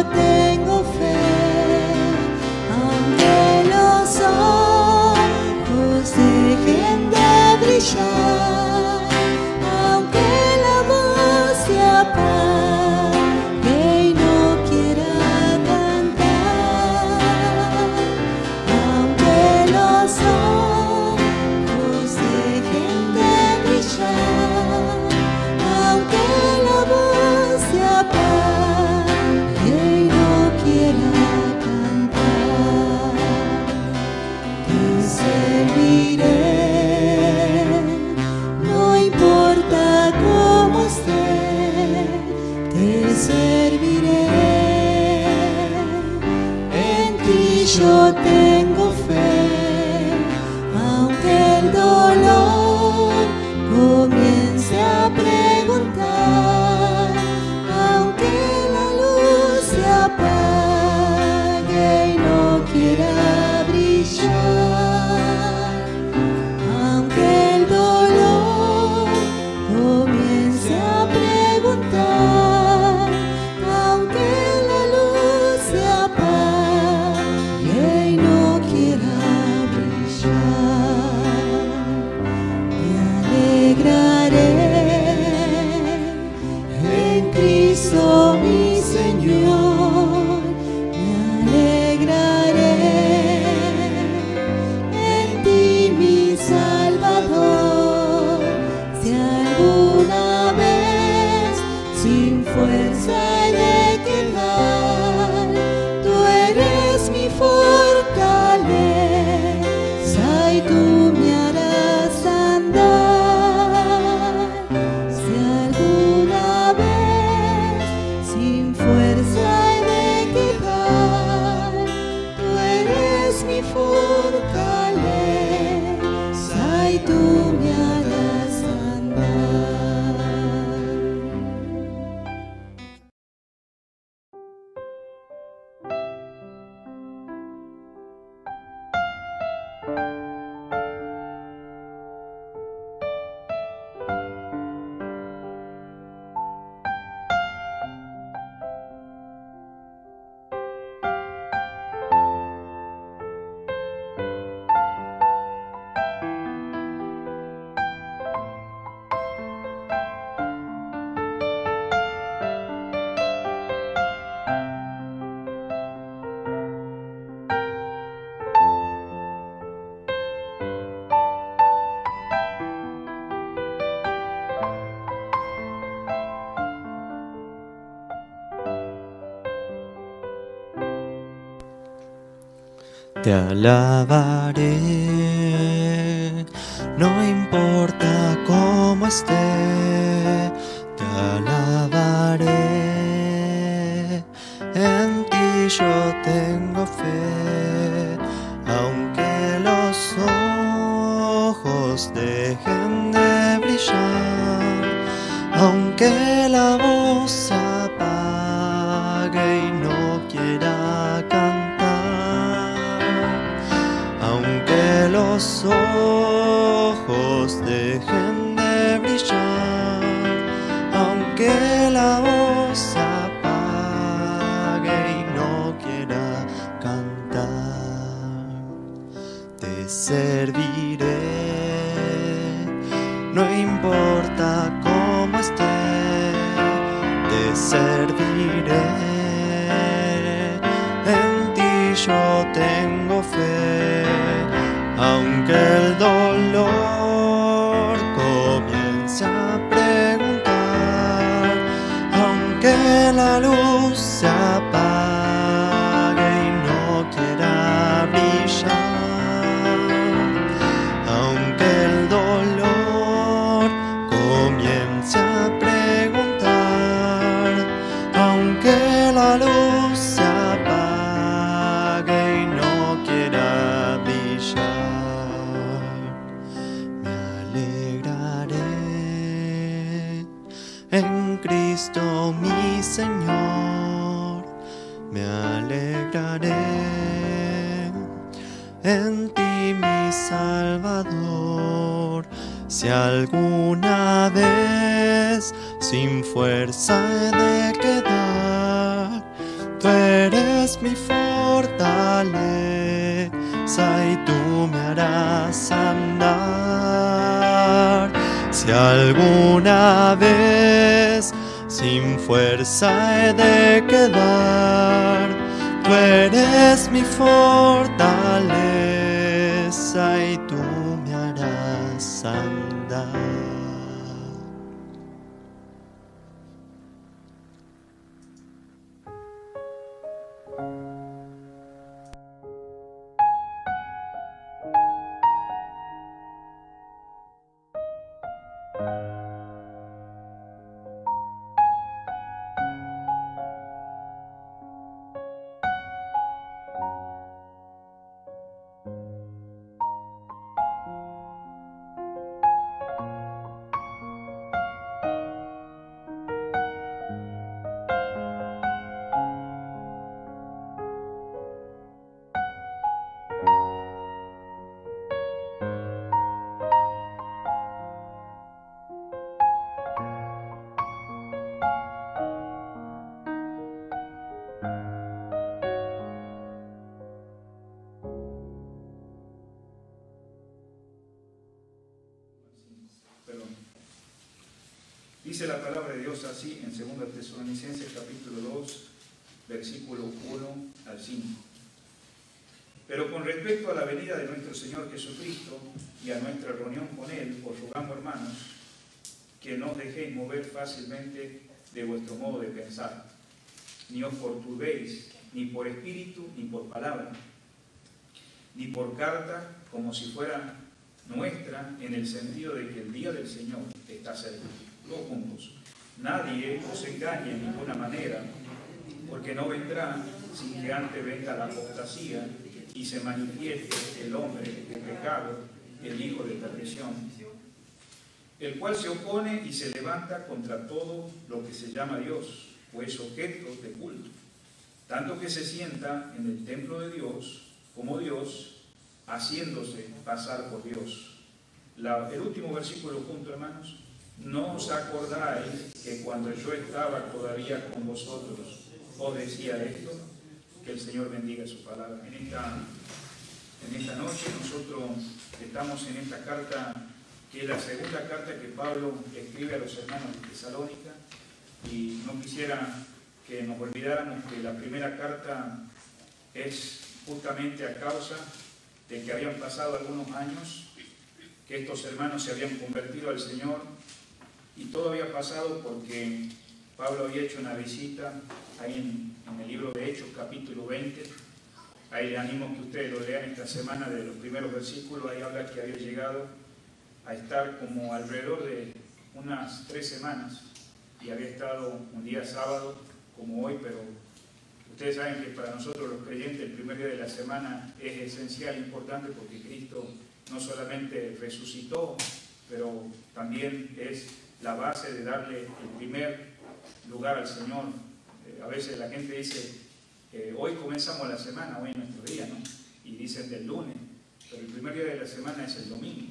tengo fe, aunque los ojos dejen de brillar, aunque la voz se apague y no quiera cantar, aunque los ojos dejen de brillar, aunque la voz se apague y no quiera cantar, te serviré, no importa cómo esté, te serviré, en ti yo tengo fe, aunque el dolor comience a preguntar, aunque la luz se apague y no quiera brillar, aunque el dolor comience a preguntar, aunque la luz se apague y no quiera brillar, me alegraré en Cristo mi Señor, me alegraré en ti mi Salvador, si alguna vez sin fuerza he de quedar, tú eres mi fortaleza y tú me harás andar, si alguna vez sin fuerza he de quedar, tú eres mi fortaleza y tú me harás andar. Te alabaré, no importa cómo esté, te alabaré, en ti yo tengo fe, aunque los ojos dejen de brillar, aunque la voz se apague y no quiera cantar, aunque los ojos dejen de brillar, aunque la voz se apague y no quiera cantar, te serviré, no importa cómo esté, te serviré, en ti yo tengo fe, aunque el dolor comience a preguntar, aunque la luz se apague y no quiera brillar, aunque el dolor comience a preguntar, aunque la luz se apague y no quiera brillar, me alegraré en Cristo mi Señor, me alegraré en ti mi Salvador, si alguna vez sin fuerza he de quedar, tú eres mi fortaleza y tú me harás andar. Si alguna vez sin fuerza he de quedar, tú eres mi fortaleza y tú me harás andar. Dice la palabra de Dios así en 2 Tesalonicenses capítulo 2, versículo 1 al 5. Pero con respecto a la venida de nuestro Señor Jesucristo y a nuestra reunión con Él, os rogamos, hermanos, que no os dejéis mover fácilmente de vuestro modo de pensar, ni os perturbéis, ni por espíritu, ni por palabra, ni por carta, como si fuera nuestra, en el sentido de que el día del Señor está cerca. Todos juntos. Nadie os engañe en ninguna manera, porque no vendrá sin que antes venga la apostasía y se manifieste el hombre de pecado, el hijo de perdición, el cual se opone y se levanta contra todo lo que se llama Dios, o es objeto de culto, tanto que se sienta en el templo de Dios como Dios, haciéndose pasar por Dios. El último versículo junto, hermanos. ¿No os acordáis que cuando yo estaba todavía con vosotros os decía esto? Que el Señor bendiga su palabra. En esta noche nosotros estamos en esta carta, que es la segunda carta que Pablo escribe a los hermanos de Tesalónica, y no quisiera que nos olvidáramos que la primera carta es justamente a causa de que habían pasado algunos años, que estos hermanos se habían convertido al Señor. Y todo había pasado porque Pablo había hecho una visita ahí en el libro de Hechos, capítulo 20. Ahí le animo que ustedes lo lean esta semana, de los primeros versículos. Ahí habla que había llegado a estar como alrededor de unas 3 semanas. Y había estado un día sábado, como hoy, pero ustedes saben que para nosotros los creyentes el primer día de la semana es esencial, importante, porque Cristo no solamente resucitó, pero también es la base de darle el primer lugar al Señor. A veces la gente dice, hoy comenzamos la semana, hoy es nuestro día, ¿no? Y dicen del lunes, pero el primer día de la semana es el domingo.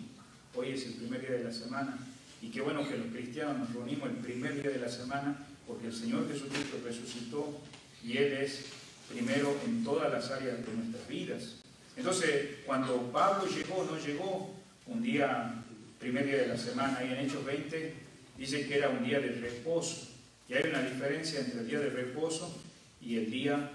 Hoy es el primer día de la semana. Y qué bueno que los cristianos nos reunimos el primer día de la semana, porque el Señor Jesucristo resucitó y Él es primero en todas las áreas de nuestras vidas. Entonces, cuando Pablo llegó, no llegó un día, primer día de la semana, ahí en Hechos 20, dice que era un día de reposo. Y hay una diferencia entre el día de reposo y el día,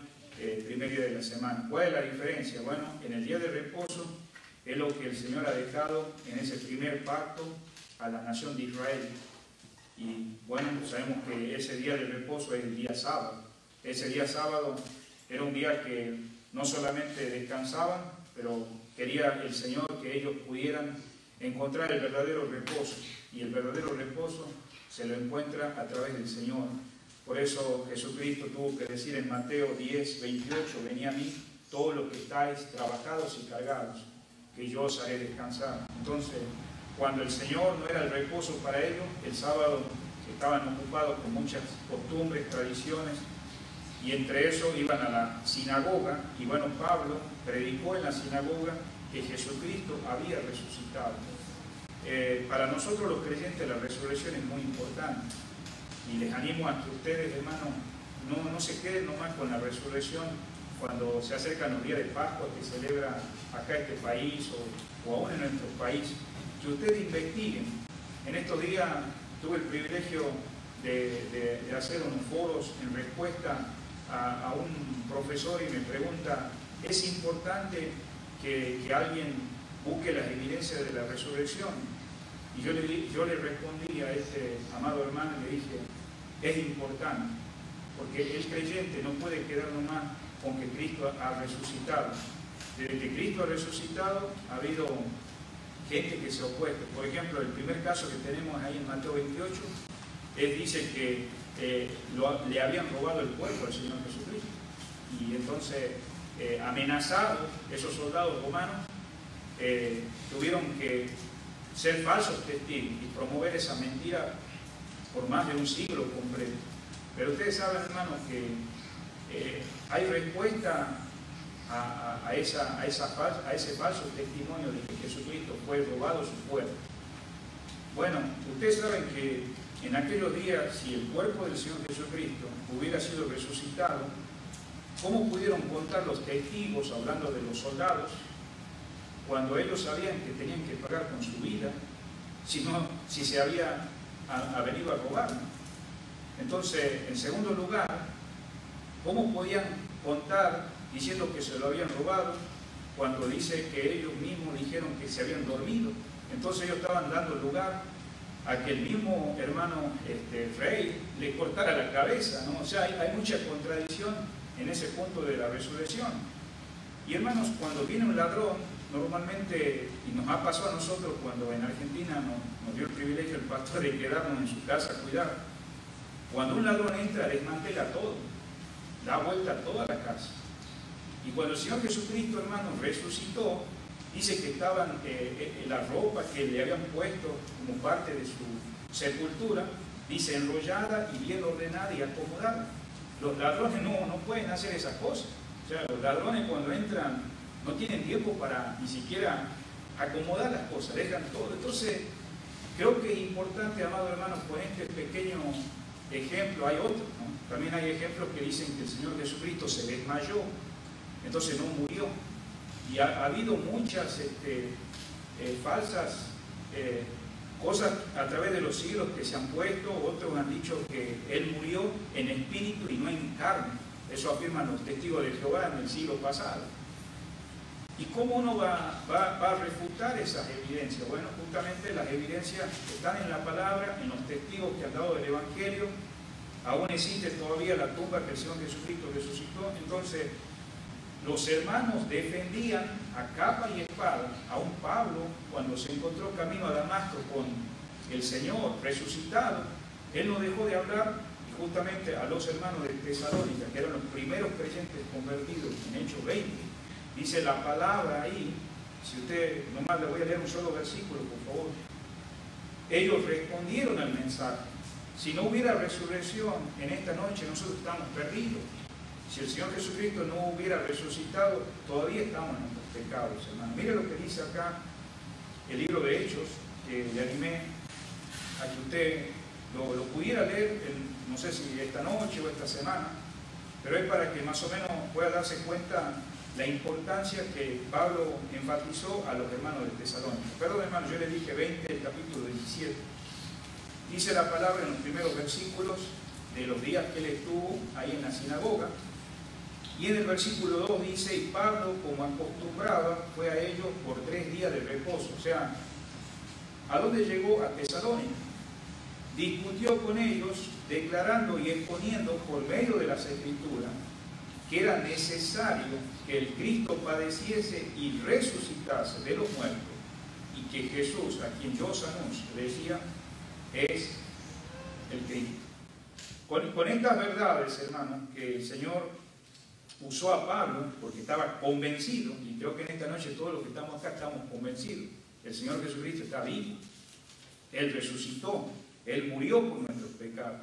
primer día de la semana. ¿Cuál es la diferencia? Bueno, en el día de reposo es lo que el Señor ha dejado en ese primer pacto a la nación de Israel. Y bueno, sabemos que ese día de reposo es el día sábado. Ese día sábado era un día que no solamente descansaban, pero quería el Señor que ellos pudieran encontrar el verdadero reposo. Y el verdadero reposo se lo encuentra a través del Señor. Por eso Jesucristo tuvo que decir en Mateo 10, 28, venid a mí todos los que estáis trabajados y cargados, que yo os haré descansar. Entonces, cuando el Señor no era el reposo para ellos, el sábado estaban ocupados con muchas costumbres, tradiciones, y entre eso iban a la sinagoga, y bueno, Pablo predicó en la sinagoga que Jesucristo había resucitado. Para nosotros los creyentes la resurrección es muy importante, y les animo a que ustedes, hermanos, no se queden nomás con la resurrección cuando se acercan los días de Pascua que celebra acá este país o aún en nuestro país, que ustedes investiguen. En estos días tuve el privilegio de hacer unos foros en respuesta a un profesor y me pregunta, ¿es importante que alguien busque las evidencias de la resurrección? Y yo le respondí a este amado hermano y le dije, es importante, porque el creyente no puede quedar nomás con que Cristo ha resucitado. Desde que Cristo ha resucitado ha habido gente que se ha opuesto. Por ejemplo, el primer caso que tenemos ahí en Mateo 28, dice que le habían robado el cuerpo al Señor Jesucristo. Y entonces, amenazados, esos soldados romanos tuvieron que ser falsos testigos y promover esa mentira por más de un siglo completo. Pero ustedes saben, hermanos, que hay respuesta a ese falso testimonio de que Jesucristo fue robado su cuerpo. Bueno, ustedes saben que en aquellos días, si el cuerpo del Señor Jesucristo hubiera sido resucitado, ¿cómo pudieron contar los testigos, hablando de los soldados, cuando ellos sabían que tenían que pagar con su vida, si se había venido a robar? Entonces, en segundo lugar, ¿cómo podían contar diciendo que se lo habían robado cuando dice que ellos mismos dijeron que se habían dormido? Entonces ellos estaban dando lugar a que el mismo hermano Rey le cortara la cabeza, ¿no? O sea, hay mucha contradicción en ese punto de la resurrección. Y hermanos, cuando viene un ladrón, normalmente, y nos ha pasado a nosotros cuando en Argentina nos dio el privilegio el pastor de quedarnos en su casa a cuidar, cuando un ladrón entra, desmantela todo, da vuelta a toda la casa. Y cuando el Señor Jesucristo, hermano, resucitó, dice que estaban la ropa que le habían puesto como parte de su sepultura, dice enrollada y bien ordenada y acomodada. Los ladrones no pueden hacer esas cosas. O sea, los ladrones cuando entran no tienen tiempo para ni siquiera acomodar las cosas, dejan todo. Entonces, creo que es importante, amado hermano, con este pequeño ejemplo, hay otros, ¿no? También hay ejemplos que dicen que el Señor Jesucristo se desmayó, entonces no murió. Y ha habido muchas falsas cosas a través de los siglos que se han puesto. Otros han dicho que Él murió en espíritu y no en carne. Eso afirman los testigos de Jehová en el siglo pasado. ¿Y cómo uno va a refutar esas evidencias? Bueno, justamente las evidencias están en la palabra, en los testigos que han dado del Evangelio. Aún existe todavía la tumba que el Señor Jesucristo resucitó. Entonces, los hermanos defendían a capa y espada a un Pablo cuando se encontró camino a Damasco con el Señor resucitado. Él no dejó de hablar, y justamente a los hermanos de Tesalónica, que eran los primeros creyentes convertidos en Hechos 20, dice la palabra ahí, si usted, nomás le voy a leer un solo versículo, por favor. Ellos respondieron al mensaje. Si no hubiera resurrección en esta noche, nosotros estamos perdidos. Si el Señor Jesucristo no hubiera resucitado, todavía estamos en nuestros pecados, hermano. Mire lo que dice acá el libro de Hechos, que le animé a que usted lo pudiera leer, no sé si esta noche o esta semana, pero es para que más o menos pueda darse cuenta la importancia que Pablo enfatizó a los hermanos de Tesalónica. Perdón, hermano, yo le dije 20, el capítulo 17. Dice la palabra en los primeros versículos de los días que él estuvo ahí en la sinagoga. Y en el versículo 2 dice, y Pablo, como acostumbraba, fue a ellos por 3 días de reposo. O sea, ¿a dónde llegó? A Tesalónica. Discutió con ellos, declarando y exponiendo por medio de las Escrituras que era necesario que el Cristo padeciese y resucitase de los muertos, y que Jesús, a quien yo os anuncio, decía, es el Cristo. Con estas verdades, hermanos, que el Señor usó a Pablo, porque estaba convencido, y creo que en esta noche todos los que estamos acá estamos convencidos, el Señor Jesucristo está vivo, Él resucitó, Él murió por nuestros pecados.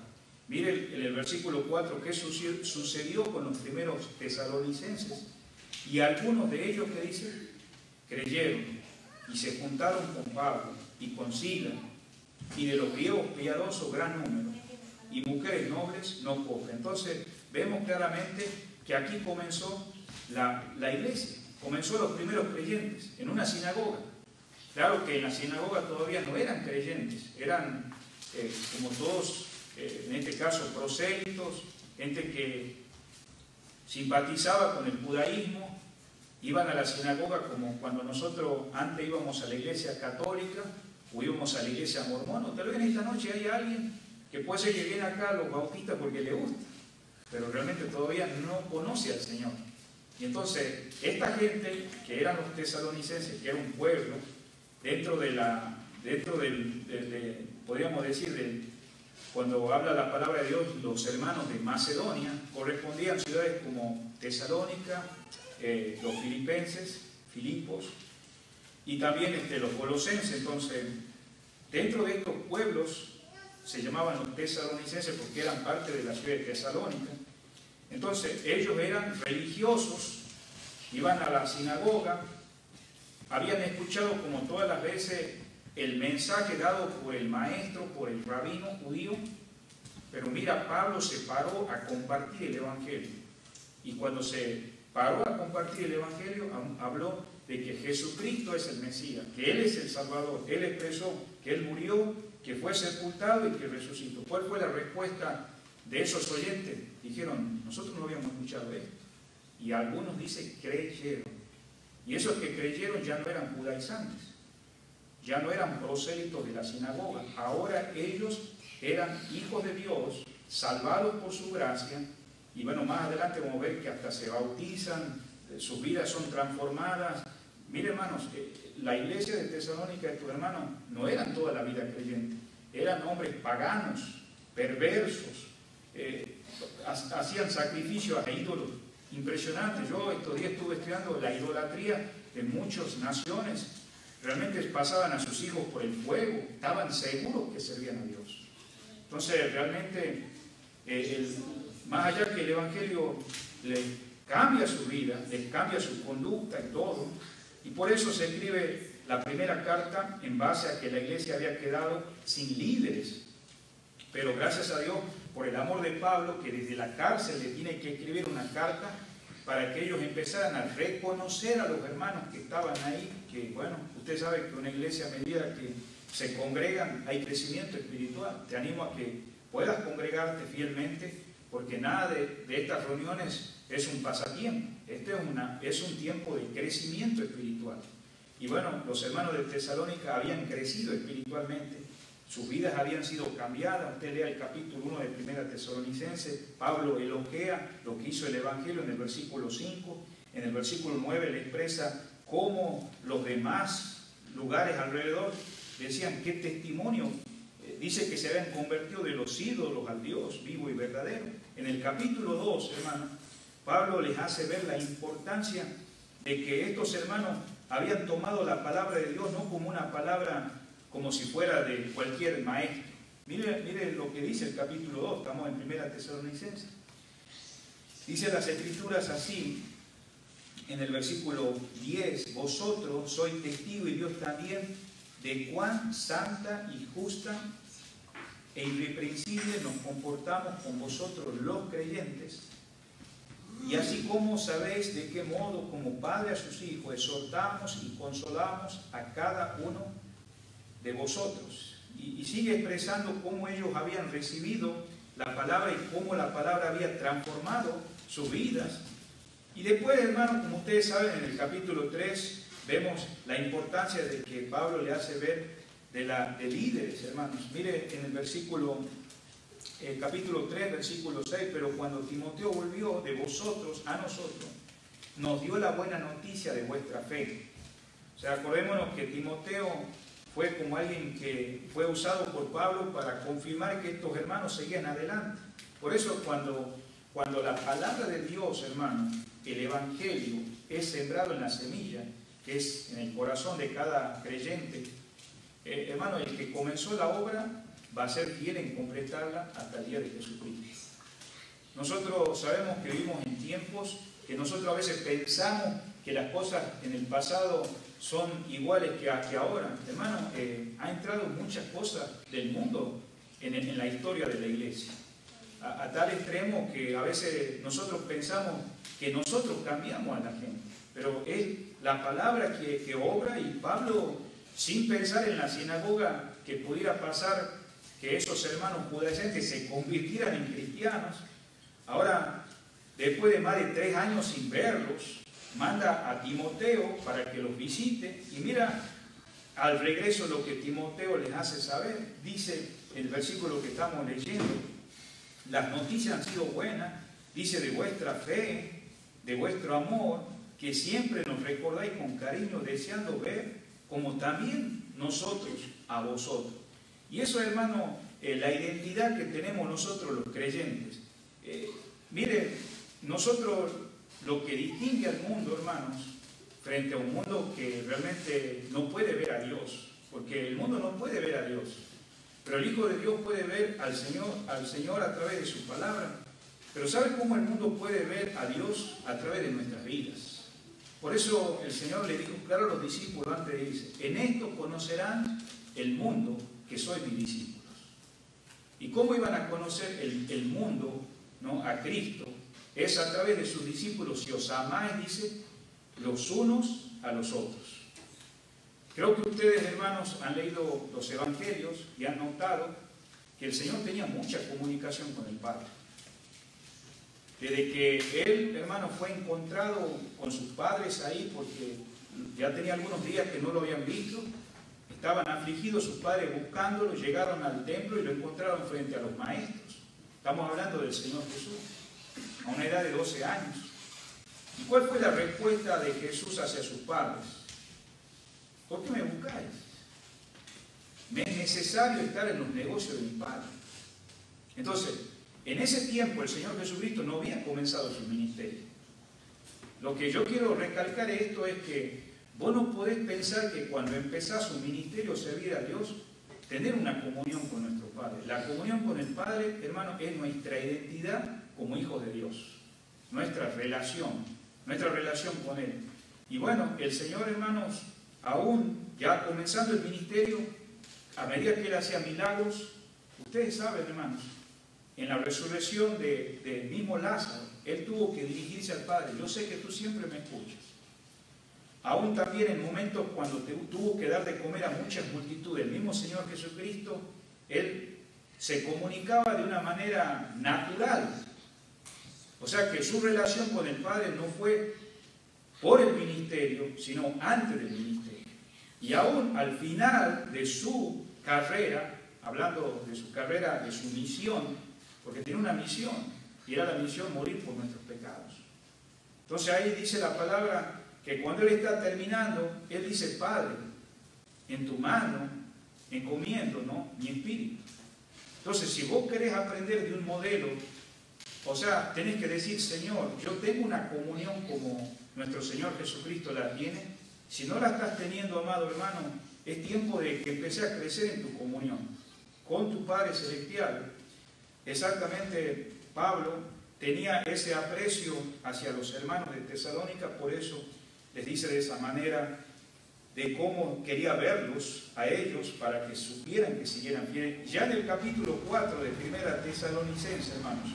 Mire en el versículo 4 qué sucedió con los primeros tesalonicenses. Y algunos de ellos, que dicen, creyeron y se juntaron con Pablo y con Silas, y de los griegos piadosos gran número, y mujeres nobles no pocas. Entonces vemos claramente que aquí comenzó la iglesia. Comenzó los primeros creyentes en una sinagoga. Claro que en la sinagoga todavía no eran creyentes, eran como todos, en este caso prosélitos, gente que simpatizaba con el judaísmo, iban a la sinagoga como cuando nosotros antes íbamos a la iglesia católica o íbamos a la iglesia mormona. Tal vez en esta noche hay alguien que puede ser que viene acá a los bautistas porque le gusta, pero realmente todavía no conoce al Señor. Y entonces, esta gente, que eran los tesalonicenses, que era un pueblo, podríamos decir, cuando habla la palabra de Dios, los hermanos de Macedonia, correspondían a ciudades como Tesalónica, los filipenses, Filipos, y también los colosenses. Entonces, dentro de estos pueblos, se llamaban los tesalonicenses porque eran parte de la ciudad de Tesalónica. Entonces, ellos eran religiosos, iban a la sinagoga, habían escuchado como todas las veces el mensaje dado por el maestro, por el rabino judío, pero mira, Pablo se paró a compartir el Evangelio. Y cuando se paró a compartir el Evangelio, habló de que Jesucristo es el Mesías, que Él es el Salvador. Él expresó que Él murió, que fue sepultado y que resucitó. ¿Cuál fue la respuesta de esos oyentes? Dijeron, nosotros no habíamos escuchado esto. Y algunos dicen, creyeron. Y esos que creyeron ya no eran judaizantes, ya no eran prosélitos de la sinagoga. Ahora ellos eran hijos de Dios, salvados por su gracia. Y bueno, más adelante vamos a ver que hasta se bautizan, sus vidas son transformadas. Mire, hermanos, la iglesia de Tesalónica, estos hermanos, no eran toda la vida creyentes. Eran hombres paganos, perversos, hacían sacrificios a ídolos impresionantes. Yo estos días estuve estudiando la idolatría de muchas naciones. Realmente pasaban a sus hijos por el fuego, estaban seguros que servían a Dios. Entonces, realmente, más allá que el Evangelio les cambia su vida, les cambia su conducta y todo, y por eso se escribe la primera carta en base a que la iglesia había quedado sin líderes. Pero gracias a Dios, por el amor de Pablo, que desde la cárcel le tiene que escribir una carta para que ellos empezaran a reconocer a los hermanos que estaban ahí, que bueno, usted sabe que una iglesia a medida que se congregan hay crecimiento espiritual. Te animo a que puedas congregarte fielmente, porque nada de estas reuniones es un pasatiempo. Es un tiempo de crecimiento espiritual. Y bueno, los hermanos de Tesalónica habían crecido espiritualmente, sus vidas habían sido cambiadas. Usted lea el capítulo 1 de Primera Tesalonicenses, Pablo elogia lo que hizo el Evangelio en el versículo 5, en el versículo 9 le expresa cómo los demás lugares alrededor decían qué testimonio. Dice que se habían convertido de los ídolos al Dios vivo y verdadero. En el capítulo 2, hermanos, Pablo les hace ver la importancia de que estos hermanos habían tomado la palabra de Dios no como una palabra como si fuera de cualquier maestro. Mire lo que dice el capítulo 2, estamos en Primera Tesalonicenses. Dice las Escrituras así, en el versículo 10, vosotros sois testigos y Dios también de cuán santa y justa e irreprensible nos comportamos con vosotros los creyentes, y así como sabéis de qué modo como padre a sus hijos exhortamos y consolamos a cada uno de vosotros. Y sigue expresando cómo ellos habían recibido la palabra y cómo la palabra había transformado sus vidas. Y después, hermanos, como ustedes saben, en el capítulo 3 vemos la importancia de que Pablo le hace ver de líderes, hermanos. Mire en el capítulo 3, versículo 6, pero cuando Timoteo volvió de vosotros a nosotros, nos dio la buena noticia de vuestra fe. O sea, acordémonos que Timoteo fue como alguien que fue usado por Pablo para confirmar que estos hermanos seguían adelante. Por eso cuando la palabra de Dios, hermano, el Evangelio, es sembrado en la semilla, que es en el corazón de cada creyente, hermano, el que comenzó la obra va a ser fiel en completarla hasta el día de Jesucristo. Nosotros sabemos que vivimos en tiempos que nosotros a veces pensamos que las cosas en el pasado son iguales que ahora. Hermano, ha entrado muchas cosas del mundo en la historia de la iglesia. a tal extremo que a veces nosotros pensamos que nosotros cambiamos a la gente, pero es la palabra que obra. Y Pablo, sin pensar en la sinagoga que pudiera pasar que esos hermanos judaizantes se convirtieran en cristianos, ahora, después de más de 3 años sin verlos, manda a Timoteo para que los visite. Y mira al regreso lo que Timoteo les hace saber. Dice el versículo que estamos leyendo: las noticias han sido buenas, dice, de vuestra fe, de vuestro amor, que siempre nos recordáis con cariño, deseando ver como también nosotros a vosotros. Y eso, hermano, la identidad que tenemos nosotros los creyentes. Mire, nosotros, lo que distingue al mundo, hermanos, frente a un mundo que realmente no puede ver a Dios, porque el mundo no puede ver a Dios, pero el Hijo de Dios puede ver al Señor a través de su palabra. Pero ¿sabe cómo el mundo puede ver a Dios? A través de nuestras vidas. Por eso el Señor le dijo claro a los discípulos antes, dice: en esto conocerán el mundo que sois mis discípulos. ¿Y cómo iban a conocer el mundo, ¿no?, a Cristo? Es a través de sus discípulos. Si os amáis, dice, los unos a los otros. Creo que ustedes, hermanos, han leído los evangelios y han notado que el Señor tenía mucha comunicación con el Padre. Desde que él, hermano, fue encontrado con sus padres ahí, porque ya tenía algunos días que no lo habían visto, estaban afligidos sus padres buscándolo, llegaron al templo y lo encontraron frente a los maestros. Estamos hablando del Señor Jesús, a una edad de 12 años. ¿Y cuál fue la respuesta de Jesús hacia sus padres? ¿Por qué me buscáis? Me es necesario estar en los negocios de mi Padre. Entonces, en ese tiempo el Señor Jesucristo no había comenzado su ministerio. Lo que yo quiero recalcar esto es que vos no podés pensar que cuando empezás un ministerio, servir a Dios, tener una comunión con nuestro Padre. La comunión con el Padre, hermano, es nuestra identidad como hijos de Dios. Nuestra relación con Él. Y bueno, el Señor, hermanos, aún ya comenzando el ministerio, a medida que Él hacía milagros, ustedes saben, hermanos, en la resurrección del mismo Lázaro, Él tuvo que dirigirse al Padre: yo sé que tú siempre me escuchas. Aún también en momentos cuando tuvo que dar de comer a muchas multitudes, el mismo Señor Jesucristo, Él se comunicaba de una manera natural. O sea que su relación con el Padre no fue por el ministerio, sino antes del ministerio. Y aún al final de su carrera, hablando de su carrera, de su misión, porque tiene una misión, y era la misión morir por nuestros pecados. Entonces ahí dice la palabra que cuando Él está terminando, Él dice: Padre, en tu mano encomiendo, ¿no?, mi espíritu. Entonces, si vos querés aprender de un modelo, o sea, tenés que decir: Señor, yo tengo una comunión como nuestro Señor Jesucristo la tiene. Si no la estás teniendo, amado hermano, es tiempo de que empecé a crecer en tu comunión con tu Padre Celestial. Exactamente, Pablo tenía ese aprecio hacia los hermanos de Tesalónica, por eso les dice de esa manera, de cómo quería verlos a ellos para que supieran que siguieran fieles. Ya en el capítulo 4 de Primera Tesalonicenses, hermanos,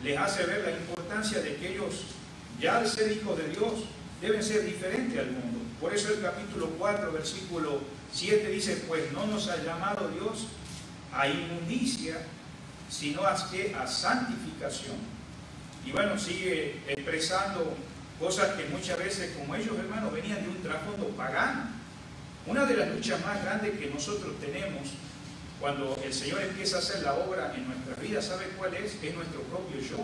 les hace ver la importancia de que ellos, ya al ser hijos de Dios, deben ser diferentes al mundo. Por eso el capítulo 4, versículo 7 dice: pues no nos ha llamado Dios a inmundicia, sino a santificación. Y bueno, sigue expresando cosas que muchas veces, como ellos, hermanos, venían de un trasfondo pagano. Una de las luchas más grandes que nosotros tenemos cuando el Señor empieza a hacer la obra en nuestras vidas, ¿sabe cuál es? Es nuestro propio yo.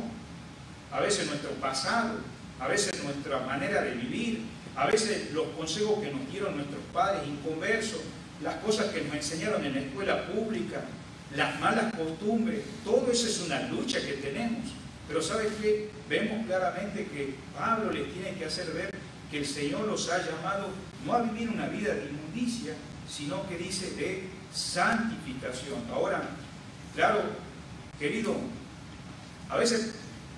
A veces nuestro pasado, a veces nuestra manera de vivir, a veces los consejos que nos dieron nuestros padres inconversos, las cosas que nos enseñaron en la escuela pública, las malas costumbres. Todo eso es una lucha que tenemos. Pero ¿sabes qué? Vemos claramente que Pablo les tiene que hacer ver que el Señor los ha llamado no a vivir una vida de inmundicia, sino que dice de santificación. Ahora, claro, querido, a veces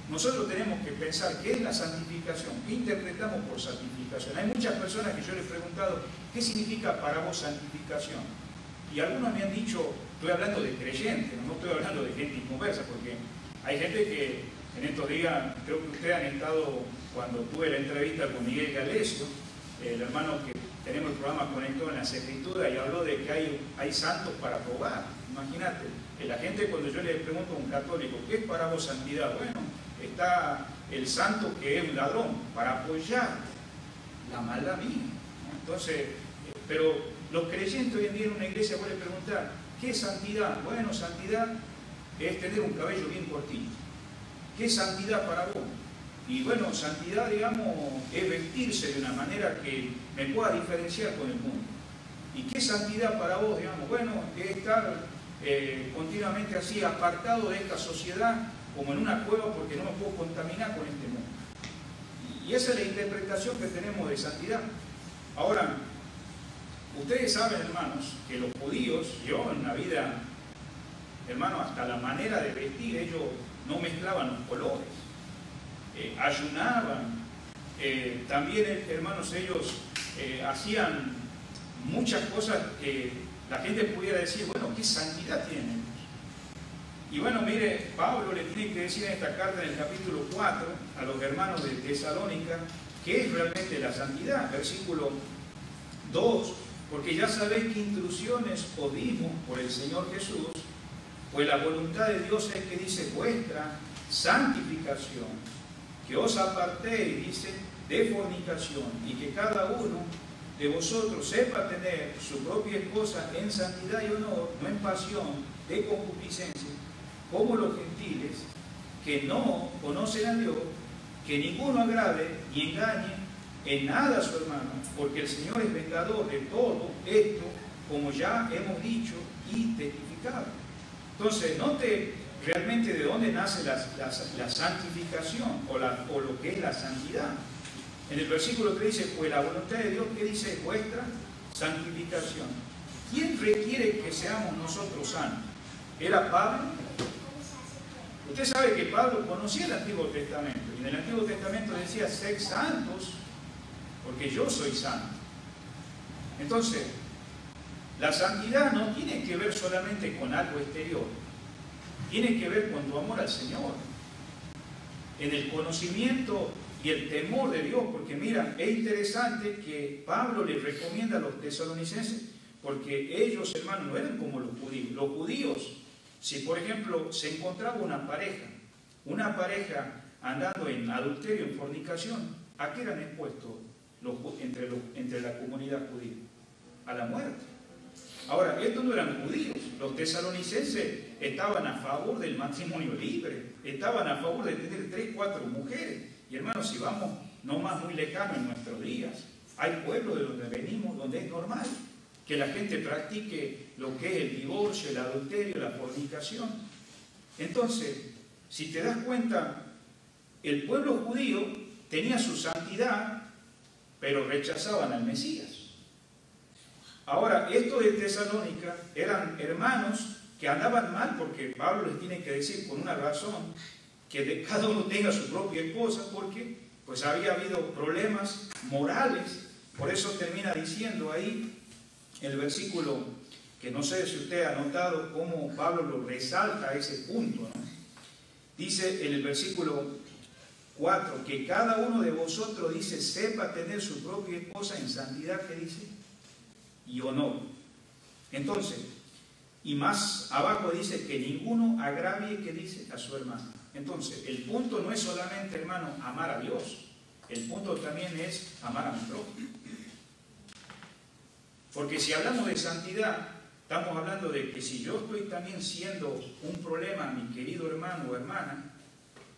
nosotros tenemos que pensar qué es la santificación, qué interpretamos por santificación. Hay muchas personas que yo les he preguntado: ¿qué significa para vos santificación? Y algunos me han dicho: Estoy hablando de creyentes, no estoy hablando de gente inconversa, porque hay gente que en estos días, creo que ustedes han estado, cuando tuve la entrevista con Miguel Galesio, el hermano que tenemos el programa Conectado en las Escrituras, y habló de que hay santos para probar. Imagínate, la gente, cuando yo le pregunto a un católico, ¿qué es para vos santidad? Bueno, está el santo que es un ladrón, para apoyar la maldad mía. Entonces, pero los creyentes hoy en día en una iglesia pueden preguntar, ¿qué es santidad? Bueno, santidad es tener un cabello bien cortito. ¿Qué es santidad para vos? Y bueno, santidad, digamos, es vestirse de una manera que me pueda diferenciar con el mundo. ¿Y qué es santidad para vos? Digamos, bueno, es estar continuamente así, apartado de esta sociedad, como en una cueva, porque no me puedo contaminar con este mundo. Y esa es la interpretación que tenemos de santidad. Ahora, ustedes saben, hermanos, que los judíos, yo en la vida, hermanos, hasta la manera de vestir, ellos no mezclaban los colores, ayunaban, también, hermanos, ellos hacían muchas cosas que la gente pudiera decir, bueno, ¿qué santidad tienen ellos? Y bueno, mire, Pablo le tiene que decir en esta carta, en el capítulo 4, a los hermanos de Tesalónica, qué es realmente la santidad. Versículo 2, porque ya sabéis qué instrucciones os dimos por el Señor Jesús, pues la voluntad de Dios es que dice vuestra santificación, que os apartéis, dice, de fornicación, y que cada uno de vosotros sepa tener su propia esposa en santidad y honor, no en pasión de concupiscencia, como los gentiles, que no conocen a Dios, que ninguno agrade ni engañe en nada a su hermano, porque el Señor es vengador de todo esto, como ya hemos dicho y testificado. Entonces, note realmente de dónde nace la santificación o lo que es la santidad. En el versículo que dice, pues la voluntad de Dios, que dice, vuestra santificación. ¿Quién requiere que seamos nosotros santos? ¿Era Pablo? Usted sabe que Pablo conocía el Antiguo Testamento, y en el Antiguo Testamento decía, sed santos, porque yo soy santo. Entonces, la santidad no tiene que ver solamente con algo exterior, tiene que ver con tu amor al Señor, en el conocimiento y el temor de Dios, porque mira, es interesante que Pablo les recomienda a los tesalonicenses, porque ellos, hermanos, no eran como los judíos. Los judíos, si por ejemplo se encontraba una pareja andando en adulterio, en fornicación, ¿a qué eran expuestos entre la comunidad judía? A la muerte. Ahora, estos no eran judíos. Los tesalonicenses estaban a favor del matrimonio libre, estaban a favor de tener 3, 4 mujeres. Y hermanos, si vamos no más muy lejano en nuestros días, hay pueblos de donde venimos donde es normal que la gente practique lo que es el divorcio, el adulterio, la fornicación. Entonces, si te das cuenta, el pueblo judío tenía su santidad, pero rechazaban al Mesías. Ahora, estos de Tesalónica eran hermanos que andaban mal, porque Pablo les tiene que decir con una razón, que cada uno tenga su propia esposa, porque pues había habido problemas morales. Por eso termina diciendo ahí el versículo, que no sé si usted ha notado cómo Pablo lo resalta a ese punto, ¿no? Dice en el versículo 4, que cada uno de vosotros, dice, sepa tener su propia esposa en santidad, que dice, y honor. Entonces, y más abajo dice que ninguno agravie, que dice, a su hermano. Entonces, el punto no es solamente, hermano, amar a Dios, el punto también es amar a mi prójimo. Porque si hablamos de santidad, estamos hablando de que si yo estoy también siendo un problema a mi querido hermano o hermana,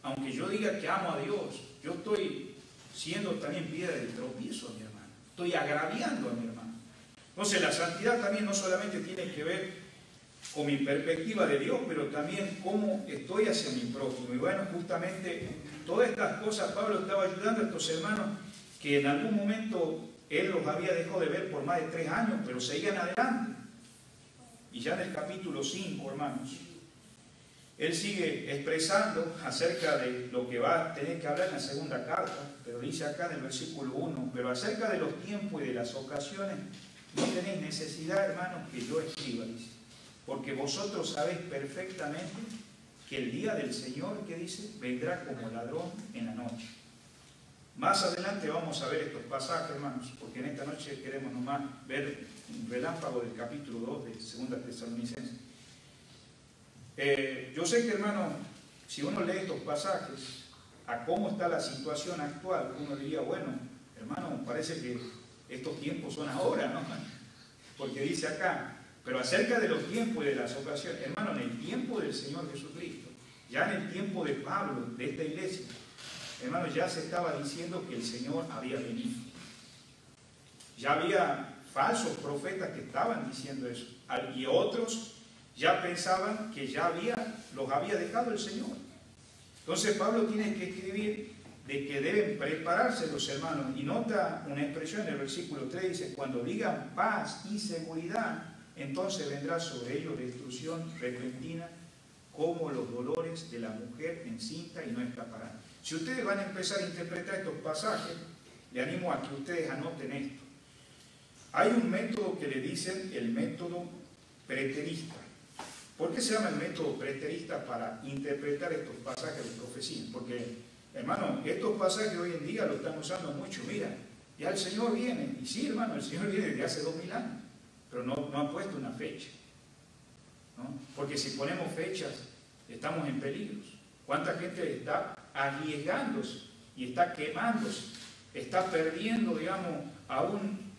aunque yo diga que amo a Dios, yo estoy siendo también piedra de tropiezo a mi hermano, estoy agraviando a mi hermano. Entonces la santidad también no solamente tiene que ver con mi perspectiva de Dios, pero también cómo estoy hacia mi prójimo. Y bueno, justamente todas estas cosas Pablo estaba ayudando a estos hermanos que en algún momento él los había dejado de ver por más de 3 años, pero seguían adelante. Y ya en el capítulo 5, hermanos, él sigue expresando acerca de lo que va a tener que hablar en la segunda carta, pero dice acá en el versículo 1, pero acerca de los tiempos y de las ocasiones, no tenéis necesidad, hermanos, que yo escriba, dice. porque vosotros sabéis perfectamente que el día del Señor, ¿qué dice? Vendrá como ladrón en la noche. Más adelante vamos a ver estos pasajes, hermanos, porque en esta noche queremos nomás ver un relámpago del capítulo 2 de 2 Tesalonicenses. Yo sé que, hermano, si uno lee estos pasajes, a cómo está la situación actual, uno diría, bueno, hermano, parece que estos tiempos son ahora, ¿no? Porque dice acá, pero acerca de los tiempos y de las ocasiones, hermano, en el tiempo del Señor Jesucristo, ya en el tiempo de Pablo, de esta iglesia, hermano, ya se estaba diciendo que el Señor había venido. Ya había falsos profetas que estaban diciendo eso. Y otros ya pensaban que ya los había dejado el Señor. Entonces Pablo tiene que escribir de que deben prepararse los hermanos. Y nota una expresión en el versículo 3, dice, cuando digan paz y seguridad, entonces vendrá sobre ellos destrucción repentina, como los dolores de la mujer encinta, y no escaparán. Si ustedes van a empezar a interpretar estos pasajes, le animo a que ustedes anoten esto. Hay un método que le dicen el método preterista. ¿Por qué se llama el método preterista para interpretar estos pasajes de profecía? Porque, hermano, estos pasajes hoy en día lo están usando mucho. Mira, ya el Señor viene. Y sí, hermano, el Señor viene desde hace 2000 años, pero no ha puesto una fecha, ¿no? Porque si ponemos fechas, estamos en peligros. ¿Cuánta gente está arriesgándose y está quemándose? Está perdiendo, digamos, aún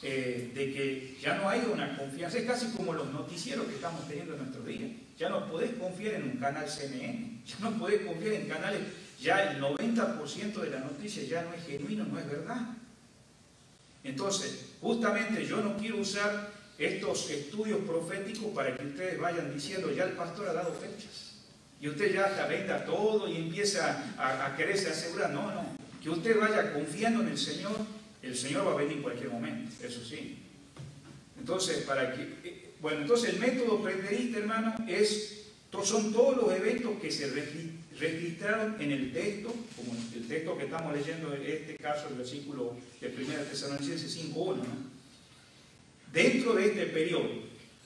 de que ya no hay una confianza. Es casi como los noticieros que estamos teniendo en nuestros días. Ya no podés confiar en un canal CNN, ya no podés confiar en canales, ya el 90% de la noticia ya no es genuino, no es verdad. Entonces, justamente yo no quiero usar estos estudios proféticos para que ustedes vayan diciendo, ya el pastor ha dado fechas, y usted ya hasta venda todo y empieza a quererse asegurar. No, que usted vaya confiando en el Señor va a venir en cualquier momento, eso sí. Entonces, entonces el método preterista, hermano, son todos los eventos que se registraron en el texto, como el texto que estamos leyendo, en este caso el versículo de 1 Tesalonicenses 5:1, ¿no? Dentro de este periodo.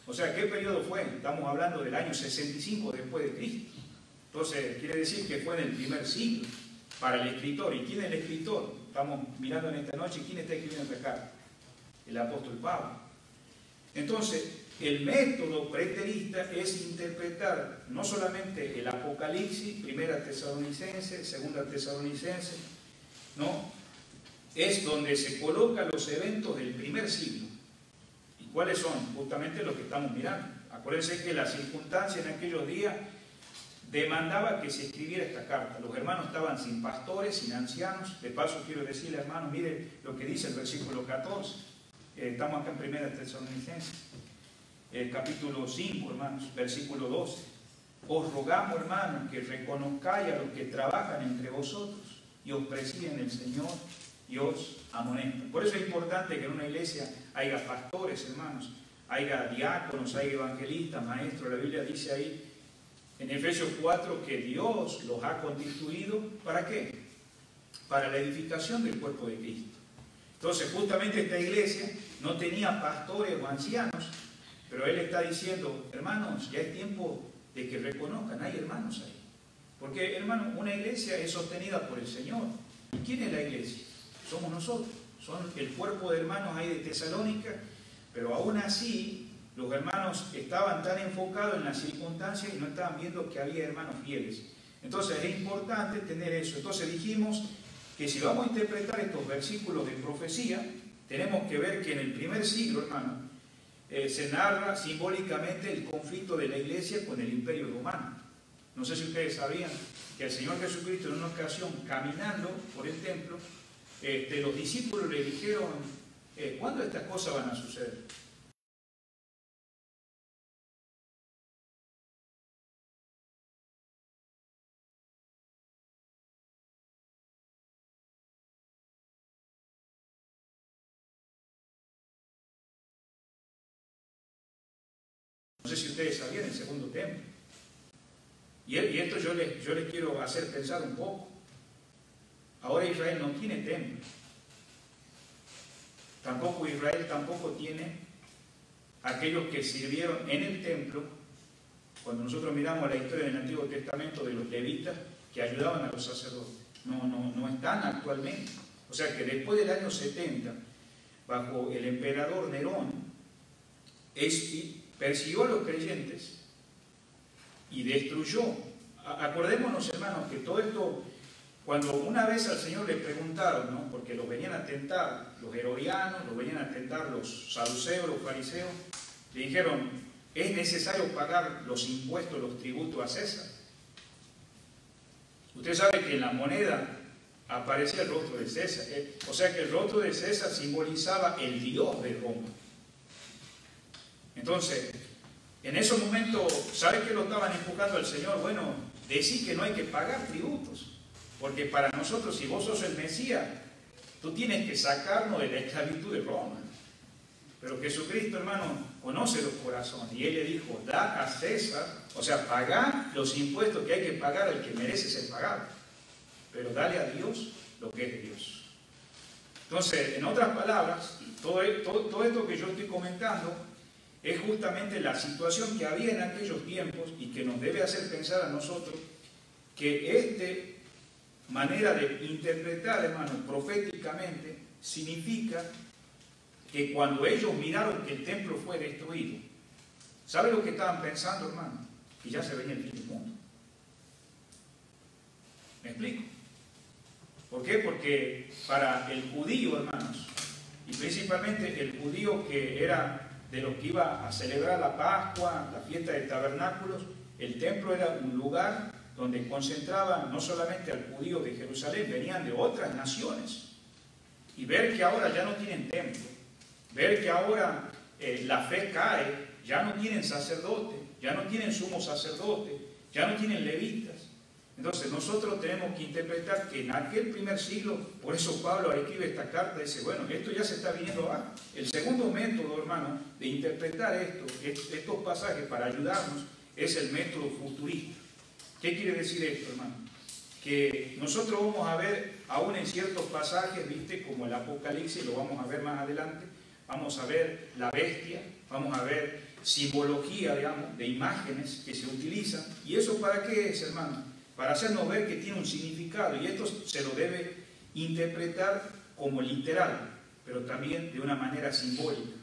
O sea, ¿qué periodo fue? Estamos hablando del año 65 después de Cristo. Entonces, quiere decir que fue en el primer siglo para el escritor. ¿Y quién es el escritor? Estamos mirando en esta noche, ¿quién está escribiendo esta carta? El apóstol Pablo. Entonces, el método preterista es interpretar no solamente el Apocalipsis, 1 Tesalonicenses, 2 Tesalonicenses, ¿no? Es donde se colocan los eventos del primer siglo. ¿Y cuáles son? Justamente los que estamos mirando. Acuérdense que la circunstancia en aquellos días demandaba que se escribiera esta carta. Los hermanos estaban sin pastores, sin ancianos. De paso quiero decirle, hermanos, mire lo que dice el versículo 14. Estamos acá en 1 Tesalonicenses, capítulo 5, hermanos, versículo 12. Os rogamos, hermanos, que reconozcáis a los que trabajan entre vosotros y os presiden el Señor y os amonestan. Por eso es importante que en una iglesia haya pastores, hermanos, haya diáconos, haya evangelistas, maestros. La Biblia dice ahí en Efesios 4 que Dios los ha constituido, ¿para qué? Para la edificación del cuerpo de Cristo. Entonces, justamente esta iglesia no tenía pastores o ancianos, pero él está diciendo, hermanos, ya es tiempo de que reconozcan, hay hermanos ahí. Porque, hermano, una iglesia es sostenida por el Señor. ¿Y quién es la iglesia? Somos nosotros. Son el cuerpo de hermanos ahí de Tesalónica, pero aún así los hermanos estaban tan enfocados en las circunstancias y no estaban viendo que había hermanos fieles. Entonces es importante tener eso. Entonces dijimos que si vamos a interpretar estos versículos de profecía, tenemos que ver que en el primer siglo, hermano, se narra simbólicamente el conflicto de la iglesia con el imperio romano. No sé si ustedes sabían que el Señor Jesucristo en una ocasión, caminando por el templo, los discípulos le dijeron, ¿cuándo estas cosas van a suceder? No sé si ustedes sabían, el segundo templo. Y esto yo les quiero hacer pensar un poco. Ahora Israel no tiene templo. Israel tampoco tiene aquellos que sirvieron en el templo. Cuando nosotros miramos la historia del Antiguo Testamento de los levitas que ayudaban a los sacerdotes, no están actualmente. O sea que después del año 70, bajo el emperador Nerón, persiguió a los creyentes y destruyó. Acordémonos, hermanos, que todo esto, cuando una vez al Señor le preguntaron, ¿no? Porque los venían a tentar los herodianos, los venían a tentar los saduceos, los fariseos, le dijeron: ¿es necesario pagar los impuestos, los tributos a César? Usted sabe que en la moneda aparecía el rostro de César, o sea que el rostro de César simbolizaba el Dios de Roma. Entonces, en esos momentos, ¿sabe qué lo estaban empujando al Señor? Bueno, decir que no hay que pagar tributos, porque para nosotros, si vos sos el Mesías, tú tienes que sacarnos de la esclavitud de Roma. Pero Jesucristo, hermano, conoce los corazones, y Él le dijo: da a César, o sea, pagá los impuestos que hay que pagar al que merece ser pagado, pero dale a Dios lo que es de Dios. Entonces, en otras palabras, todo esto que yo estoy comentando es justamente la situación que había en aquellos tiempos y que nos debe hacer pensar a nosotros que esta manera de interpretar, hermano, proféticamente, significa que cuando ellos miraron que el templo fue destruido, ¿sabe lo que estaban pensando, hermano? Que ya se venía el fin del mundo. ¿Me explico? ¿Por qué? Porque para el judío, hermanos, y principalmente el judío que era de los que iba a celebrar la Pascua, la fiesta de tabernáculos, el templo era un lugar donde concentraban no solamente al judío de Jerusalén, venían de otras naciones. Y ver que ahora ya no tienen templo, ver que ahora la fe cae, ya no tienen sacerdote, ya no tienen sumo sacerdote, ya no tienen levitas. Entonces nosotros tenemos que interpretar que en aquel primer siglo, por eso Pablo escribe esta carta y dice: bueno, esto ya se está viniendo a... El segundo método, hermano, de interpretar estos pasajes para ayudarnos es el método futurista. ¿Qué quiere decir esto, hermano? Que nosotros vamos a ver, aún en ciertos pasajes, ¿viste? Como el Apocalipsis, lo vamos a ver más adelante, vamos a ver la bestia, vamos a ver simbología, digamos, de imágenes que se utilizan. ¿Y eso para qué es, hermano? Para hacernos ver que tiene un significado, y esto se lo debe interpretar como literal, pero también de una manera simbólica.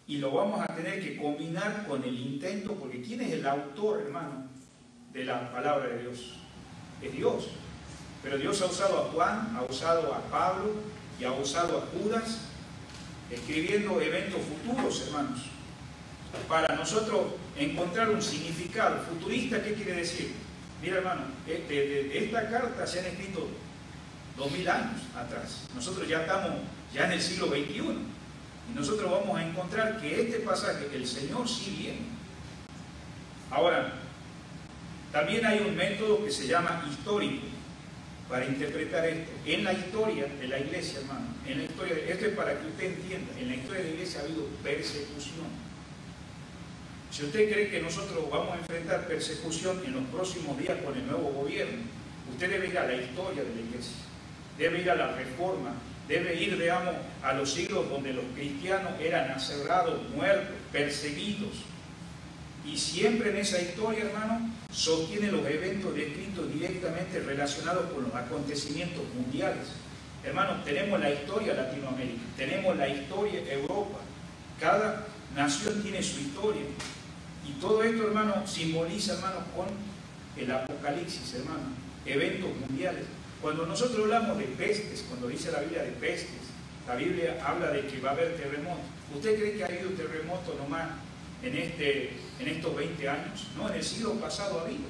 Y lo vamos a tener que combinar con el intento, porque ¿quién es el autor, hermano, de la palabra de Dios? Es Dios. Pero Dios ha usado a Juan, ha usado a Pablo y ha usado a Judas, escribiendo eventos futuros, hermanos, para nosotros encontrar un significado futurista. ¿Qué quiere decir? Mira, hermano, de esta carta se han escrito 2000 años atrás. Nosotros ya estamos en el siglo XXI. Y nosotros vamos a encontrar que este pasaje, el Señor sí viene. Ahora, también hay un método que se llama histórico para interpretar esto. En la historia de la iglesia, hermano, en la historia esto es para que usted entienda, en la historia de la iglesia ha habido persecución. Si usted cree que nosotros vamos a enfrentar persecución en los próximos días con el nuevo gobierno, usted debe ir a la historia de la iglesia, debe ir a la reforma, debe ir, digamos, a los siglos donde los cristianos eran aserrados, muertos, perseguidos. Y siempre en esa historia, hermano, sostiene los eventos descritos directamente relacionados con los acontecimientos mundiales. Hermano, tenemos la historia Latinoamérica, tenemos la historia Europa, cada nación tiene su historia. Y todo esto, hermano, simboliza, hermano, con el Apocalipsis, hermano, eventos mundiales. Cuando nosotros hablamos de pestes, cuando dice la Biblia de pestes, la Biblia habla de que va a haber terremotos. ¿Usted cree que ha habido terremotos nomás en estos 20 años? No, en el siglo pasado ha habido,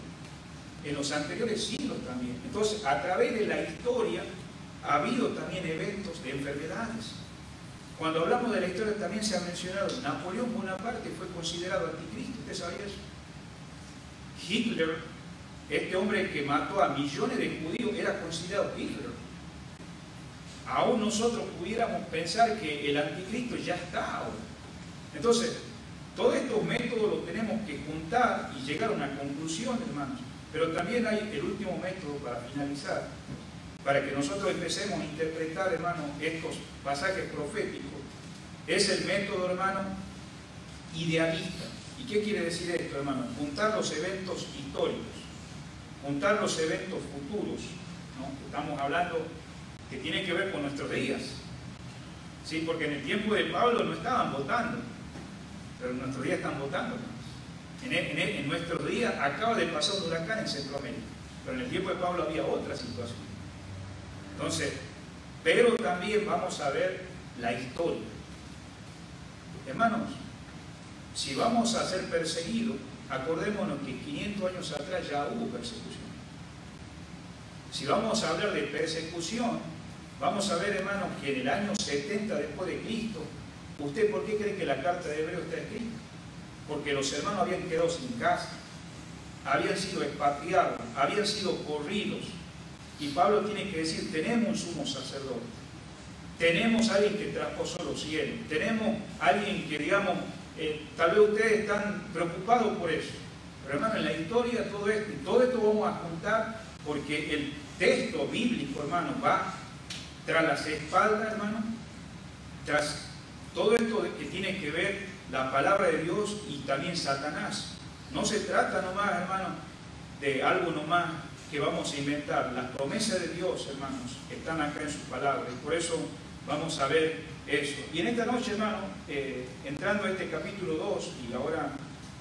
en los anteriores siglos también. Entonces, a través de la historia ha habido también eventos de enfermedades. Cuando hablamos de la historia también se ha mencionado, Napoleón Bonaparte fue considerado anticristo. ¿Usted sabía eso? Hitler, este hombre que mató a millones de judíos, era considerado Hitler. Aún nosotros pudiéramos pensar que el anticristo ya está ahora. Entonces, todos estos métodos los tenemos que juntar y llegar a una conclusión, hermanos. Pero también hay el último método para finalizar, para que nosotros empecemos a interpretar, hermano, estos pasajes proféticos. Es el método, hermano, idealista. ¿Y qué quiere decir esto, hermano? Juntar los eventos históricos, juntar los eventos futuros, ¿no? Estamos hablando que tiene que ver con nuestros días. Sí, porque en el tiempo de Pablo no estaban votando, pero en nuestros días están votando. En nuestros días acaba de pasar un huracán en Centroamérica, pero en el tiempo de Pablo había otra situación. Entonces, pero también vamos a ver la historia. Hermanos, si vamos a ser perseguidos, acordémonos que 500 años atrás ya hubo persecución. Si vamos a hablar de persecución, vamos a ver, hermanos, que en el año 70 después de Cristo, ¿usted por qué cree que la carta de Hebreos está escrita? Porque los hermanos habían quedado sin casa, habían sido expatriados, habían sido corridos. Y Pablo tiene que decir, tenemos un sumo sacerdote, tenemos a alguien que traspasó los cielos, tenemos a alguien que, digamos, tal vez ustedes están preocupados por eso. Pero hermano, en la historia todo esto vamos a juntar, porque el texto bíblico, hermano, va tras las espaldas, hermano, tras todo esto que tiene que ver la palabra de Dios y también Satanás. No se trata nomás, hermano, de algo nomás que vamos a inventar. Las promesas de Dios, hermanos, están acá en su palabra, y por eso vamos a ver eso. Y en esta noche, hermano, entrando a este capítulo 2, y ahora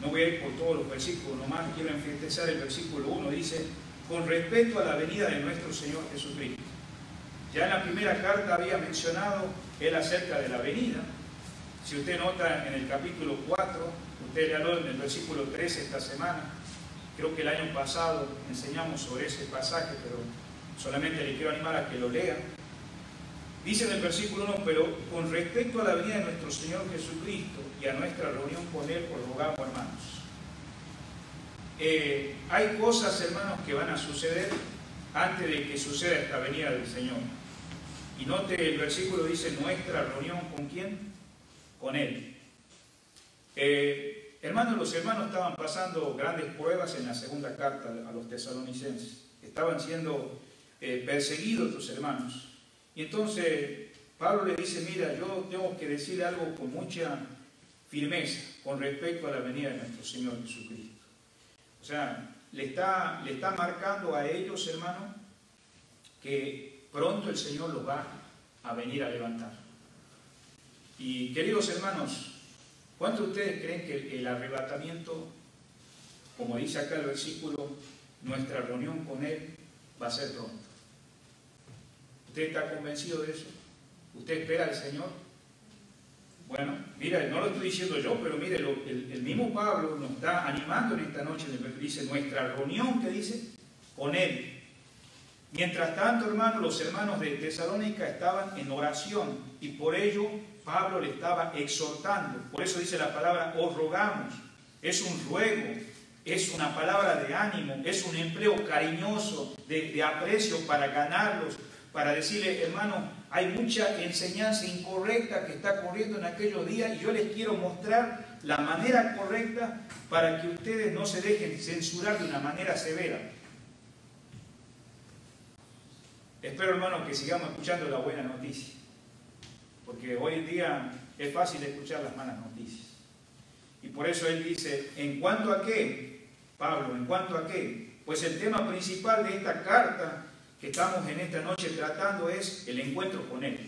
no voy a ir por todos los versículos, nomás quiero enfatizar el versículo 1, dice, con respecto a la venida de nuestro Señor Jesucristo. Ya en la primera carta había mencionado él acerca de la venida. Si usted nota en el capítulo 4, usted le habló en el versículo 13 esta semana. Creo que el año pasado enseñamos sobre ese pasaje, pero solamente le quiero animar a que lo lea. Dice en el versículo 1, pero con respecto a la venida de nuestro Señor Jesucristo y a nuestra reunión con Él, os rogamos, hermanos. Hay cosas, hermanos, que van a suceder antes de que suceda esta venida del Señor. Y note, el versículo dice, nuestra reunión ¿con quién? Con Él. Hermanos, los hermanos estaban pasando grandes pruebas en la segunda carta a los tesalonicenses. Estaban siendo perseguidos los hermanos. Y entonces Pablo le dice, mira, yo tengo que decirle algo con mucha firmeza con respecto a la venida de nuestro Señor Jesucristo. O sea, le está marcando a ellos, hermanos, que pronto el Señor los va a venir a levantar. Y queridos hermanos, ¿cuántos de ustedes creen que el arrebatamiento, como dice acá el versículo, nuestra reunión con Él va a ser pronto? ¿Usted está convencido de eso? ¿Usted espera al Señor? Bueno, mira, no lo estoy diciendo yo, pero mire, el mismo Pablo nos está animando en esta noche, dice, nuestra reunión, ¿qué dice? Con Él. Mientras tanto, hermanos, los hermanos de Tesalónica estaban en oración, y por ello Pablo le estaba exhortando. Por eso dice la palabra, os rogamos. Es un ruego, es una palabra de ánimo, es un empleo cariñoso, de aprecio para ganarlos, para decirle, hermano, hay mucha enseñanza incorrecta que está corriendo en aquellos días, y yo les quiero mostrar la manera correcta para que ustedes no se dejen censurar de una manera severa. Espero, hermano, que sigamos escuchando la buena noticia, porque hoy en día es fácil escuchar las malas noticias. Y por eso él dice, ¿en cuanto a qué? Pablo, ¿en cuanto a qué? Pues el tema principal de esta carta que estamos en esta noche tratando es el encuentro con Él.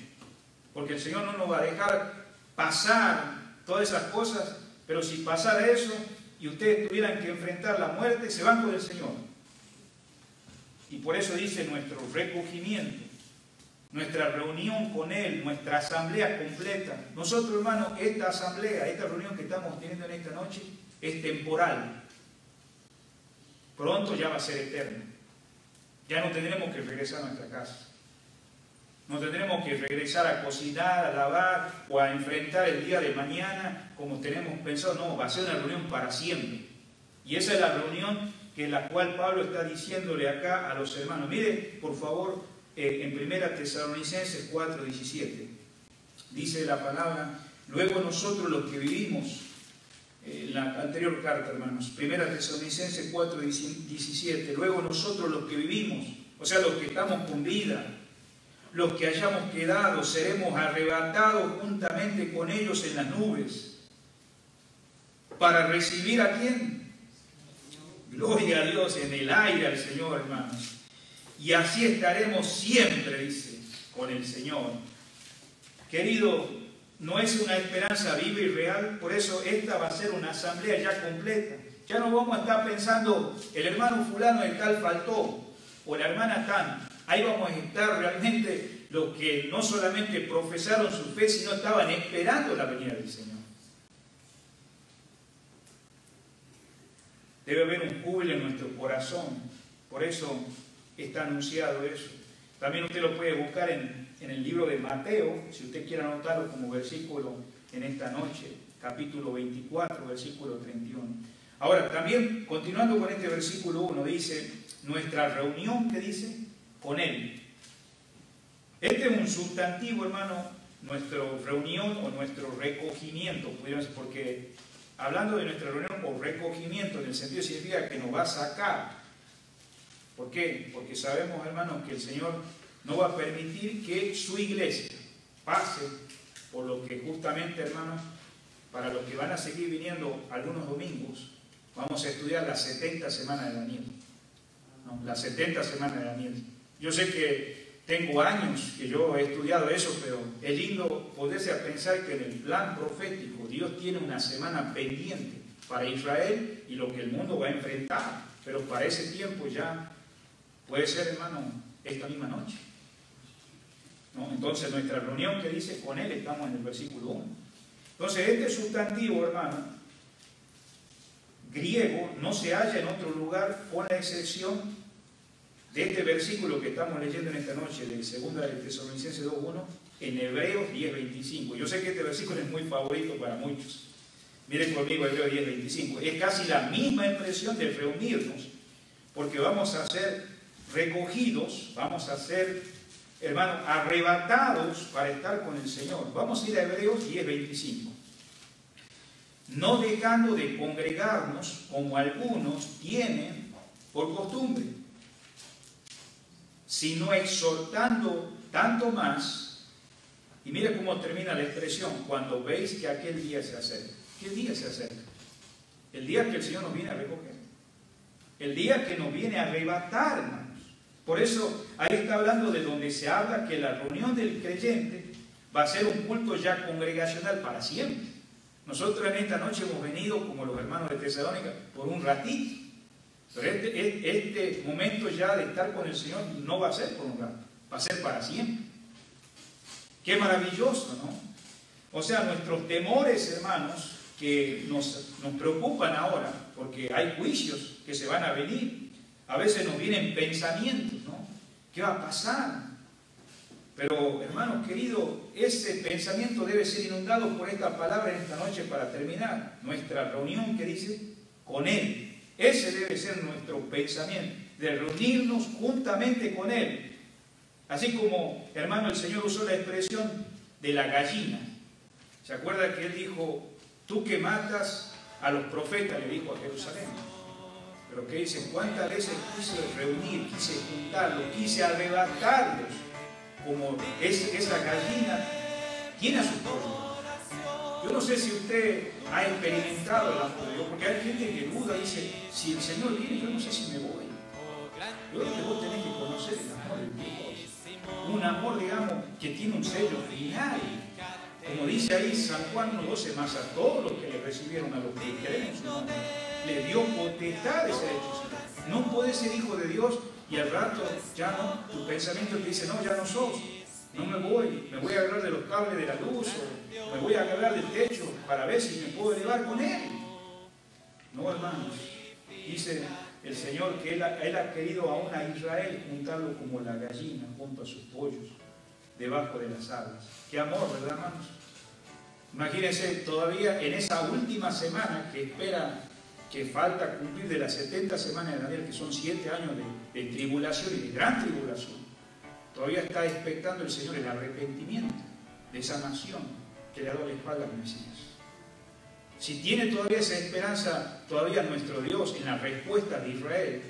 Porque el Señor no nos va a dejar pasar todas esas cosas, pero si pasara eso y ustedes tuvieran que enfrentar la muerte, se van con el Señor. Y por eso dice nuestro recogimiento, nuestra reunión con Él, nuestra asamblea completa. Nosotros, hermanos, esta asamblea, esta reunión que estamos teniendo en esta noche, es temporal. Pronto ya va a ser eterna. Ya no tendremos que regresar a nuestra casa. No tendremos que regresar a cocinar, a lavar o a enfrentar el día de mañana como tenemos pensado. No, va a ser una reunión para siempre. Y esa es la reunión en la cual Pablo está diciéndole acá a los hermanos. Mire, por favor, en 1 Tesalonicenses 4:17. Dice la palabra, luego nosotros los que vivimos, la anterior carta, hermanos, 1 Tesalonicenses 4:17, luego nosotros los que vivimos, o sea, los que estamos con vida, los que hayamos quedado, seremos arrebatados juntamente con ellos en las nubes. ¿Para recibir a quién? Gloria a Dios, en el aire al Señor, hermanos. Y así estaremos siempre, dice, con el Señor. Querido, no es una esperanza viva y real, por eso esta va a ser una asamblea ya completa. Ya no vamos a estar pensando, el hermano fulano de tal faltó, o la hermana tan. Ahí vamos a estar realmente los que no solamente profesaron su fe, sino estaban esperando la venida del Señor. Debe haber un júbilo en nuestro corazón, por eso está anunciado eso. También usted lo puede buscar en el libro de Mateo, si usted quiere anotarlo como versículo en esta noche, capítulo 24, versículo 31. Ahora, también, continuando con este versículo 1, dice, nuestra reunión, ¿qué dice? Con Él. Este es un sustantivo, hermano, nuestra reunión o nuestro recogimiento, porque hablando de nuestra reunión o recogimiento, en el sentido significa que nos va a sacar. ¿Por qué? Porque sabemos, hermanos, que el Señor no va a permitir que su iglesia pase por lo que justamente, hermanos, para los que van a seguir viniendo algunos domingos, vamos a estudiar las 70 semanas de Daniel. ¿No? Las 70 semanas de Daniel. Yo sé que tengo años que yo he estudiado eso, pero es lindo poderse a pensar que en el plan profético Dios tiene una semana pendiente para Israel y lo que el mundo va a enfrentar. Pero para ese tiempo ya puede ser, hermano, esta misma noche. ¿No? Entonces nuestra reunión que dice con Él, estamos en el versículo 1. Entonces este sustantivo, hermano, griego, no se halla en otro lugar con la excepción de este versículo que estamos leyendo en esta noche, de 2 de Tesalonicenses 2:1, en Hebreos 10:25. Yo sé que este versículo es muy favorito para muchos. Miren conmigo Hebreos 10:25. Es casi la misma impresión de reunirnos, porque vamos a ser recogidos, vamos a ser, hermanos, arrebatados para estar con el Señor. Vamos a ir a Hebreos 10:25. No dejando de congregarnos como algunos tienen por costumbre, sino exhortando tanto más. Y mire cómo termina la expresión, cuando veis que aquel día se acerca. ¿Qué día se acerca? El día que el Señor nos viene a recoger. El día que nos viene a arrebatar, hermanos. Por eso ahí está hablando de donde se habla que la reunión del creyente va a ser un culto ya congregacional para siempre. Nosotros en esta noche hemos venido, como los hermanos de Tesalónica, por un ratito. Pero este momento ya de estar con el Señor no va a ser por un rato, va a ser para siempre. Qué maravilloso, ¿no? O sea, nuestros temores, hermanos, que nos preocupan ahora, porque hay juicios que se van a venir. A veces nos vienen pensamientos, ¿no? ¿Qué va a pasar? Pero, hermanos queridos, ese pensamiento debe ser inundado por esta palabra en esta noche para terminar. Nuestra reunión que dice, con Él. Ese debe ser nuestro pensamiento, de reunirnos juntamente con Él. Así como, hermano, el Señor usó la expresión de la gallina. ¿Se acuerda que Él dijo, tú que matas a los profetas, le dijo a Jerusalén? Pero que dice, ¿cuántas veces quise reunir, quise juntarlos, quise arrebatarlos? Como esa gallina tiene a su pueblo. Yo no sé si usted ha experimentado el amor de Dios, porque hay gente que duda y dice, si el Señor viene, yo no sé si me voy. Yo creo que vos tenés que conocer el amor de Dios. Un amor, digamos, que tiene un sello final. Como dice ahí San Juan 1:12, más a todos los que le recibieron, a los que creen en su nombre, le dio potestad de ser hechos. No podés ser hijo de Dios y al rato ya no, tu pensamiento te dice, no, ya no sos. No me voy a agarrar de los cables de la luz, o me voy a agarrar del techo para ver si me puedo elevar con Él. No, hermanos, dice el Señor que Él ha querido aún a Israel juntarlo como la gallina junto a sus pollos, debajo de las alas. Qué amor, ¿verdad, hermanos? Imagínense, todavía en esa última semana que espera, que falta cumplir de las 70 semanas de Daniel, que son 7 años de tribulación y de gran tribulación. Todavía está expectando el Señor el arrepentimiento de esa nación que le ha dado la espalda al Mesías. Si tiene todavía esa esperanza, todavía nuestro Dios en la respuesta de Israel,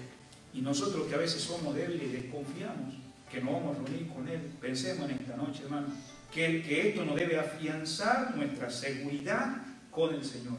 y nosotros que a veces somos débiles y desconfiamos que nos vamos a reunir con Él, pensemos en esta noche, hermano, que esto nos debe afianzar nuestra seguridad con el Señor.